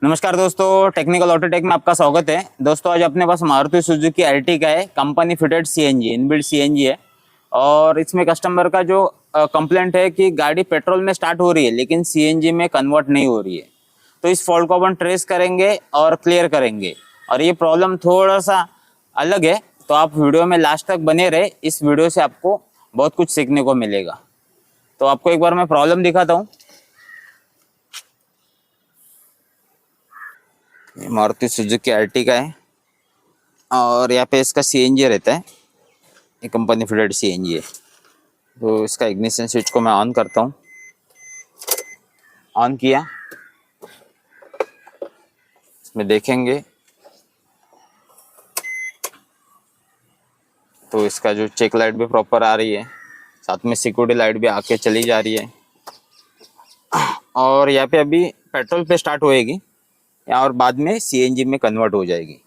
नमस्कार दोस्तों, technical Autotech में आपका स्वागत है। दोस्तों आज अपने पास मारुति सुजुकी एर्टिगा है, company fitted CNG, inbuilt CNG है। और इसमें कस्टमर का जो कंप्लेंट है कि गाड़ी पेट्रोल में स्टार्ट हो रही है लेकिन सीएनजी में कन्वर्ट नहीं हो रही है। तो इस फॉल्ट को अपन ट्रेस करेंगे और क्लियर करेंगे। और ये प्रॉब्लम थोड़ा सा अलग है, तो आप वीडियो में लास्ट तक बने रहे। इस वीडियो से आपको बहुत कुछ सीखने को मिलेगा। तो आपको एक बार मैं प्रॉब्लम दिखाता हूँ। मारुति सुजुकी एर्टिगा है और यहाँ पे इसका सीएनजी रहता है। ये कंपनी फिटेड सीएनजी है। तो इसका इग्निशन स्विच को मैं ऑन करता हूँ। ऑन किया, इसमें देखेंगे तो इसका जो चेक लाइट भी प्रॉपर आ रही है, साथ में सिक्योरिटी लाइट भी आके चली जा रही है। और यहाँ पे अभी पेट्रोल पे स्टार्ट होएगी और बाद में सीएनजी में कन्वर्ट हो जाएगी।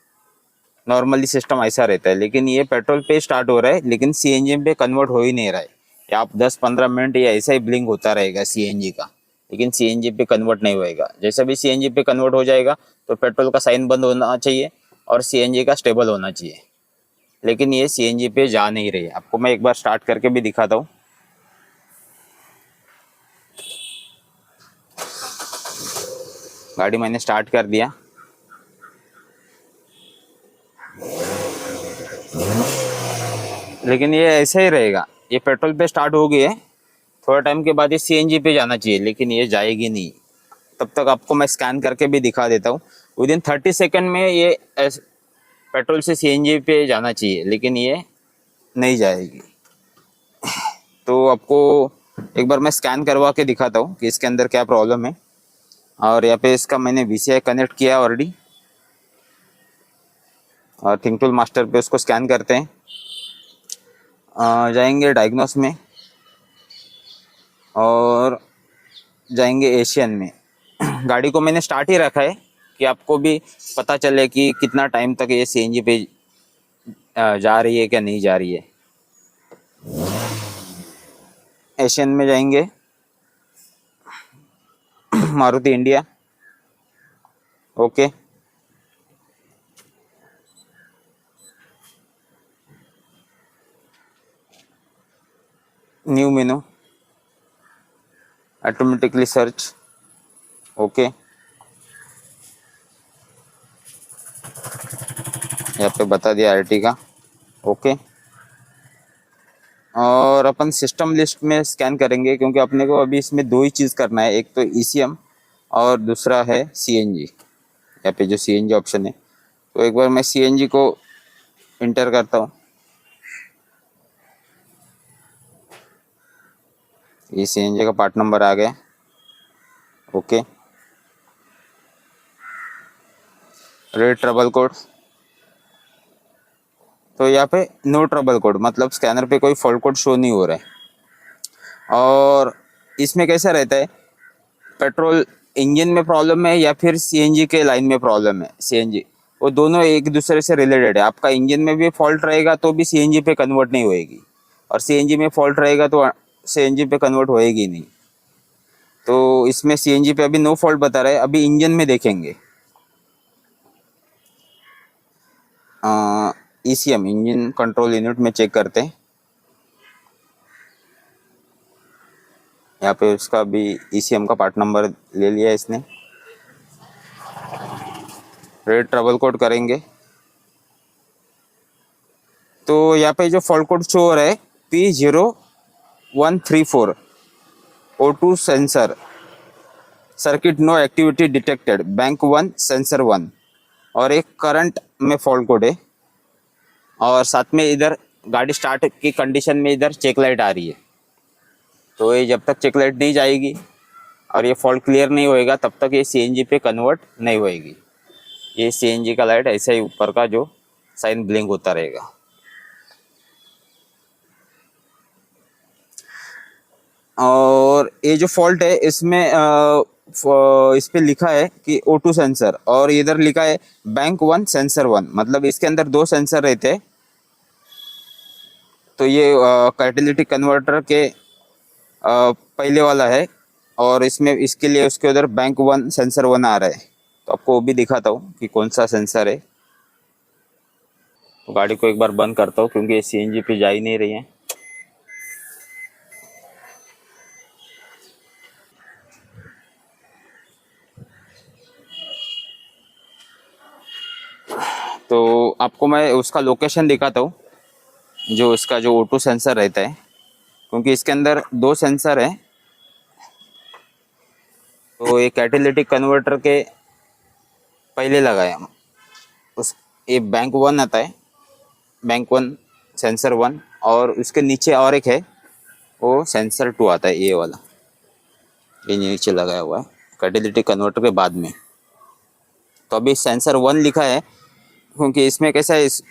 नॉर्मली सिस्टम ऐसा रहता है, लेकिन ये पेट्रोल पे स्टार्ट हो रहा है लेकिन सीएनजी पे कन्वर्ट हो ही नहीं रहा है। या आप 10-15 मिनट या ऐसा ही ब्लिंक होता रहेगा सीएनजी का, लेकिन सीएनजी पे कन्वर्ट नहीं होएगा। जैसे भी सीएनजी पे कन्वर्ट हो जाएगा तो पेट्रोल का साइन बंद होना चाहिए और सीएनजी का स्टेबल होना चाहिए, लेकिन ये सीएनजी पे जा नहीं रही है। आपको मैं एक बार स्टार्ट करके भी दिखाता हूँ। गाड़ी मैंने स्टार्ट कर दिया, लेकिन ये ऐसा ही रहेगा। ये पेट्रोल पे स्टार्ट हो गई है, थोड़ा टाइम के बाद ये सीएनजी पे जाना चाहिए, लेकिन ये जाएगी नहीं। तब तक आपको मैं स्कैन करके भी दिखा देता हूँ। विदिन 30 सेकेंड में ये पेट्रोल से सीएनजी पे जाना चाहिए, लेकिन ये नहीं जाएगी। तो आपको एक बार मैं स्कैन करवा के दिखाता हूँ कि इसके अंदर क्या प्रॉब्लम है। और यहाँ पे इसका मैंने वीसीआई कनेक्ट किया ऑलरेडी, और थिंक टूल मास्टर पे उसको स्कैन करते हैं। जाएंगे डायग्नोस में और जाएंगे एशियन में। गाड़ी को मैंने स्टार्ट ही रखा है कि आपको भी पता चले कि कितना टाइम तक ये सीएनजी पे जा रही है क्या नहीं जा रही है। एशियन में जाएंगे, मारुति इंडिया, ओके। न्यू मेनू, ऑटोमेटिकली सर्च, ओके। यहाँ पे बता दिया एर्टिगा, ओके। और अपन सिस्टम लिस्ट में स्कैन करेंगे, क्योंकि अपने को अभी इसमें दो ही चीज़ करना है, एक तो ईसीएम और दूसरा है सीएनजी। यहाँ पे जो सीएनजी ऑप्शन है, तो एक बार मैं सीएनजी को इंटर करता हूँ। ये सीएनजी का पार्ट नंबर आ गया, ओके। रेड ट्रबल कोड, तो यहाँ पे नो ट्रबल कोड, मतलब स्कैनर पे कोई फॉल्ट कोड शो नहीं हो रहा है। और इसमें कैसा रहता है, पेट्रोल इंजन में प्रॉब्लम है या फिर सीएनजी के लाइन में प्रॉब्लम है, सीएनजी, वो दोनों एक दूसरे से रिलेटेड है। आपका इंजन में भी फॉल्ट रहेगा तो भी सीएनजी पे कन्वर्ट नहीं होएगी, और सीएनजी में फॉल्ट रहेगा तो सीएनजी पे कन्वर्ट होएगी नहीं। तो इसमें सीएनजी पे अभी नो फॉल्ट बता रहा है। अभी इंजन में देखेंगे, ईसीएम, इंजन कंट्रोल यूनिट में चेक करते हैं। यहाँ पे उसका भी ईसीएम का पार्ट नंबर ले लिया इसने। रेड ट्रबल कोड करेंगे, तो यहाँ पे जो फॉल्ट कोड शो हो रहा है P0134, O2 sensor circuit no activity detected, bank 1 sensor 1, और एक करंट में फॉल्ट कोड है। और साथ में इधर गाड़ी स्टार्ट की कंडीशन में इधर चेक लाइट आ रही है। तो ये जब तक चेक लाइट नहीं जाएगी और ये फॉल्ट क्लियर नहीं होएगा तब तक ये सीएनजी पे कन्वर्ट नहीं होएगी। ये सीएनजी का लाइट ऐसा ही ऊपर का जो साइन ब्लिंक होता रहेगा। और ये जो फॉल्ट है इसमें इस पे लिखा है कि O2 सेंसर, और इधर लिखा है बैंक 1 सेंसर 1, मतलब इसके अंदर दो सेंसर रहते हैं। तो ये कैटालिटिक कन्वर्टर के पहले वाला है, और इसमें इसके लिए उसके उधर बैंक 1 सेंसर 1 आ रहा है। तो आपको वो भी दिखाता हूँ कि कौन सा सेंसर है। तो गाड़ी को एक बार बंद करता हूँ क्योंकि ये सीएनजी पे जा ही नहीं रही है। तो आपको मैं उसका लोकेशन दिखाता हूँ, जो इसका जो O2 सेंसर रहता है, क्योंकि इसके अंदर दो सेंसर है। तो ये कैटेलिटिक कन्वर्टर के पहले लगाया उस, ये बैंक 1 आता है, बैंक 1 सेंसर 1, और उसके नीचे और एक है वो सेंसर 2 आता है, ये वाला, ये नीचे लगाया हुआ है कैटेलिटिक कन्वर्टर के बाद में। तो अभी सेंसर 1 लिखा है क्योंकि इसमें कैसा है, इस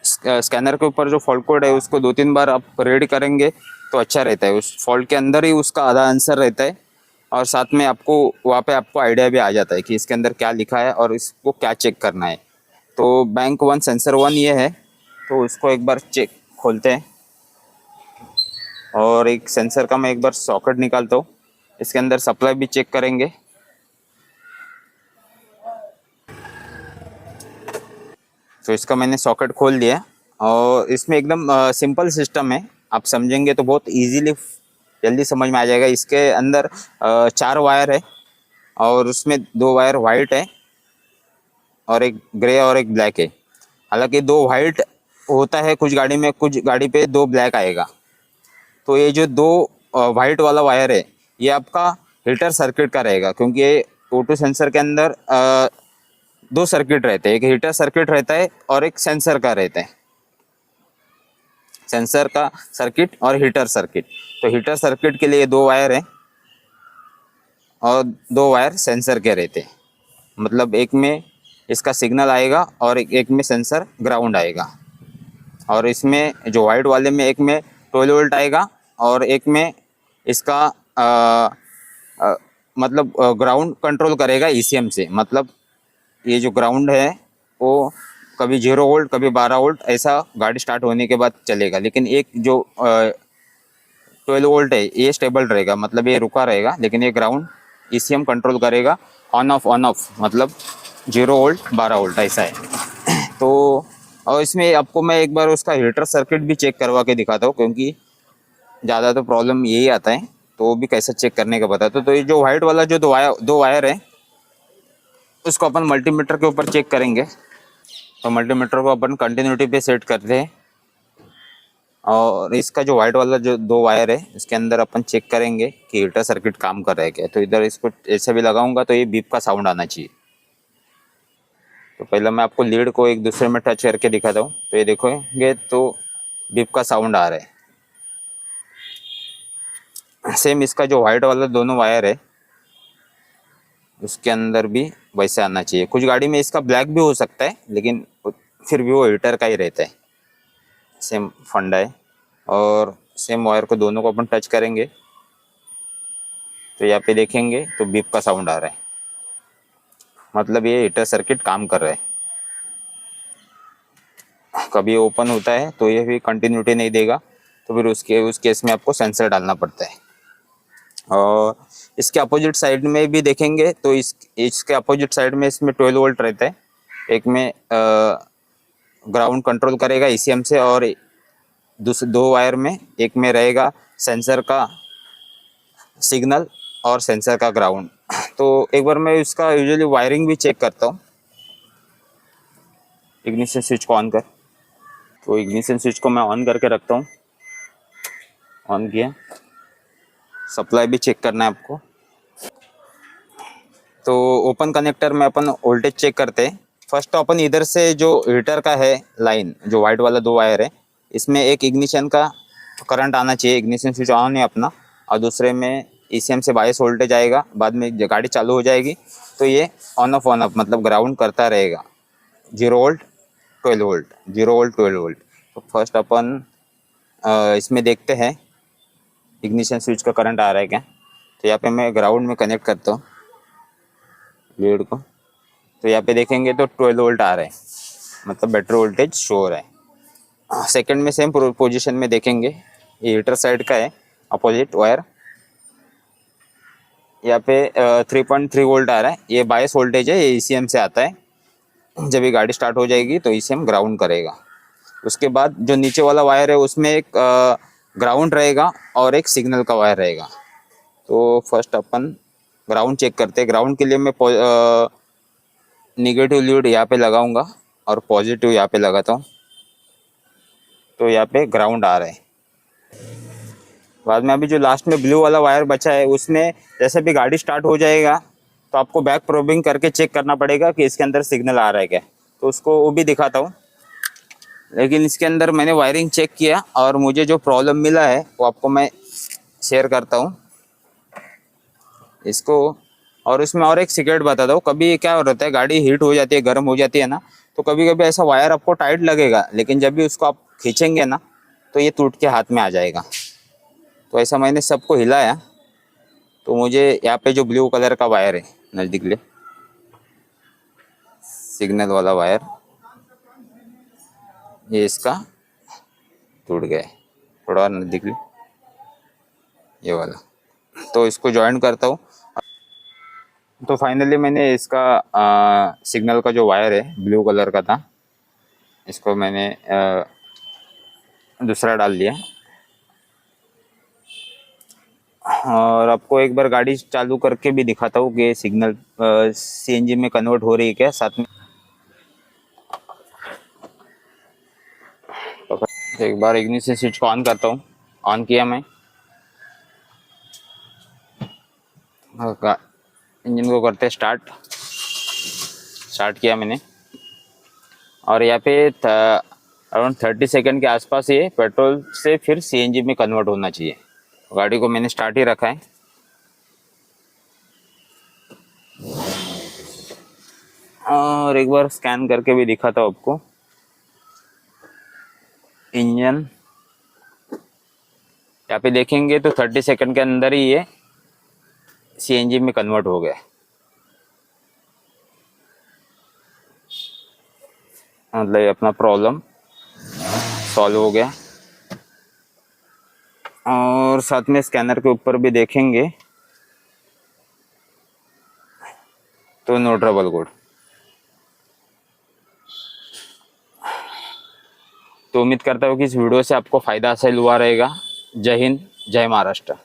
स्कैनर के ऊपर जो फॉल्ट कोड है उसको 2-3 बार आप रीड करेंगे तो अच्छा रहता है। उस फॉल्ट के अंदर ही उसका आधा आंसर रहता है, और साथ में आपको वहाँ पे आपको आइडिया भी आ जाता है कि इसके अंदर क्या लिखा है और इसको क्या चेक करना है। तो बैंक 1 सेंसर 1 ये है, तो इसको एक बार चेक खोलते हैं, और एक सेंसर का मैं एक बार सॉकेट निकालता हूँ, इसके अंदर सप्लाई भी चेक करेंगे। तो इसका मैंने सॉकेट खोल दिया, और इसमें एकदम सिंपल सिस्टम है, आप समझेंगे तो बहुत इजीली जल्दी समझ में आ जाएगा। इसके अंदर 4 वायर है, और उसमें 2 वायर वाइट है और एक ग्रे और एक ब्लैक है। हालांकि 2 वाइट होता है कुछ गाड़ी में, कुछ गाड़ी पे 2 ब्लैक आएगा। तो ये जो 2 वाइट वाला वायर है ये आपका हीटर सर्किट का रहेगा, क्योंकि ये O2 सेंसर के अंदर 2 सर्किट रहते हैं, एक हीटर सर्किट रहता है और एक सेंसर का रहता है, सेंसर का सर्किट और हीटर सर्किट। तो हीटर सर्किट के लिए 2 वायर है और 2 वायर सेंसर के रहते हैं, मतलब एक में इसका सिग्नल आएगा और एक में सेंसर ग्राउंड आएगा। और इसमें जो वाइट वाले में एक में 12 वोल्ट आएगा और एक में इसका मतलब ग्राउंड कंट्रोल करेगा ईसीएम से। मतलब ये जो ग्राउंड है वो कभी 0 वोल्ट कभी 12 वोल्ट ऐसा गाड़ी स्टार्ट होने के बाद चलेगा, लेकिन एक जो 12 वोल्ट है ये स्टेबल रहेगा, मतलब ये रुका रहेगा, लेकिन ये ग्राउंड ईसीएम कंट्रोल करेगा। ऑन ऑफ मतलब 0 वोल्ट 12 वोल्ट ऐसा है। तो और इसमें आपको मैं एक बार उसका हीटर सर्किट भी चेक करवा के दिखाता हूँ, क्योंकि ज़्यादा तो प्रॉब्लम यही आता है, तो वो भी कैसे चेक करने का बताता हूँ। तो ये जो वाइट वाला जो 2 वायर है उसको अपन मल्टीमीटर के ऊपर चेक करेंगे। तो मल्टीमीटर को अपन कंटिन्यूटी पे सेट करते हैं, और इसका जो वाइट वाला जो 2 वायर है इसके अंदर अपन चेक करेंगे कि हीटर सर्किट काम कर रहा है क्या। तो इधर इसको ऐसे भी लगाऊंगा तो ये बीप का साउंड आना चाहिए। तो पहले मैं आपको लीड को एक दूसरे में टच करके दिखाता हूँ, तो ये देखोगे तो बीप का साउंड आ रहा है। सेम इसका जो वाइट वाला दोनों वायर है उसके अंदर भी वैसे आना चाहिए। कुछ गाड़ी में इसका ब्लैक भी हो सकता है, लेकिन फिर भी वो हीटर का ही रहता है। सेम फंडा है, और सेम वायर को दोनों को अपन टच करेंगे तो यहाँ पे देखेंगे तो बीप का साउंड आ रहा है, मतलब ये हीटर सर्किट काम कर रहा है। कभी ओपन होता है तो ये भी कंटिन्यूटी नहीं देगा, तो फिर उस केस में आपको सेंसर डालना पड़ता है। और इसके अपोजिट साइड में भी देखेंगे तो इसके अपोजिट साइड में इसमें 12 वोल्ट रहता है, एक में ग्राउंड कंट्रोल करेगा ईसीएम से, और दूसरे 2 वायर में एक में रहेगा सेंसर का सिग्नल और सेंसर का ग्राउंड। तो एक बार मैं इसका यूजुअली वायरिंग भी चेक करता हूँ। इग्निशन स्विच को ऑन कर, तो इग्निशन स्विच को मैं ऑन करके रखता हूँ, ऑन किया। सप्लाई भी चेक करना है आपको। तो ओपन कनेक्टर में अपन वोल्टेज चेक करते हैं। फर्स्ट तो अपन इधर से जो हीटर का है लाइन, जो वाइट वाला 2 वायर है, इसमें एक इग्निशन का करंट आना चाहिए, इग्निशन स्विच ऑन है अपना, और दूसरे में ईसीएम से बायस वोल्टेज आएगा। बाद में गाड़ी चालू हो जाएगी तो ये ऑन ऑफ मतलब ग्राउंड करता रहेगा, 0 वोल्ट 12 वोल्ट 0 वोल्ट 12 वोल्ट। तो फर्स्ट अपन इसमें देखते हैं इग्निशन स्विच का करंट आ रहा है क्या। तो यहाँ पे मैं ग्राउंड में कनेक्ट करता हूँ लीड को, तो यहाँ पे देखेंगे तो 12 वोल्ट आ रहा है, मतलब बैटरी वोल्टेज शो हो रहा है। सेकंड में सेम पोजीशन में देखेंगे, ये हीटर साइड का है अपोजिट वायर, यहाँ पे 3.3 वोल्ट आ रहा है। ये बायस वोल्टेज है, ये ईसीएम से आता है। जब ये गाड़ी स्टार्ट हो जाएगी तो ईसीएम ग्राउंड करेगा। उसके बाद जो नीचे वाला वायर है उसमें एक ग्राउंड रहेगा और एक सिग्नल का वायर रहेगा। तो फर्स्ट अपन ग्राउंड चेक करते हैं। ग्राउंड के लिए मैं निगेटिव लीड यहाँ पे लगाऊंगा और पॉजिटिव यहाँ पे लगाता हूँ। तो यहाँ पे ग्राउंड आ रहा है। बाद में अभी जो लास्ट में ब्लू वाला वायर बचा है उसमें जैसे भी गाड़ी स्टार्ट हो जाएगा तो आपको बैक प्रोबिंग करके चेक करना पड़ेगा कि इसके अंदर सिग्नल आ रहा है क्या। तो उसको वो भी दिखाता हूँ। लेकिन इसके अंदर मैंने वायरिंग चेक किया और मुझे जो प्रॉब्लम मिला है वो आपको मैं शेयर करता हूँ इसको। और उसमें और एक सीक्रेट बताता हूँ। कभी क्या होता है, गाड़ी हीट हो जाती है, गर्म हो जाती है ना, तो कभी कभी ऐसा वायर आपको टाइट लगेगा, लेकिन जब भी उसको आप खींचेंगे ना तो ये टूट के हाथ में आ जाएगा। तो ऐसा मैंने सबको हिलाया तो मुझे यहाँ पे जो ब्लू कलर का वायर है नज़दीक ले, सिग्नल वाला वायर, ये इसका टूट गया है। थोड़ा और नज़दीक ले, ये वाला। तो इसको जॉइन करता हूँ। तो फाइनली मैंने इसका सिग्नल का जो वायर है ब्लू कलर का था, इसको मैंने दूसरा डाल लिया। और आपको एक बार गाड़ी चालू करके भी दिखाता हूँ कि सिग्नल सीएनजी में कन्वर्ट हो रही है क्या साथ में। तो एक बार इग्निशन स्विच को ऑन करता हूँ। ऑन किया मैं, इंजन को करते स्टार्ट किया मैंने। और यहाँ पे अराउंड 30 सेकंड के आसपास ये पेट्रोल से फिर सीएनजी में कन्वर्ट होना चाहिए। गाड़ी को मैंने स्टार्ट ही रखा है। और एक बार स्कैन करके भी दिखाता हूँ आपको। इंजन यहाँ पे देखेंगे तो 30 सेकंड के अंदर ही ये सीएनजी में कन्वर्ट हो गया। मतलब ये अपना प्रॉब्लम सॉल्व हो गया। और साथ में स्कैनर के ऊपर भी देखेंगे तो नो ट्रबल कोड। तो उम्मीद करता हूँ कि इस वीडियो से आपको फ़ायदा हासिल हुआ रहेगा। जय हिंद, जय महाराष्ट्र।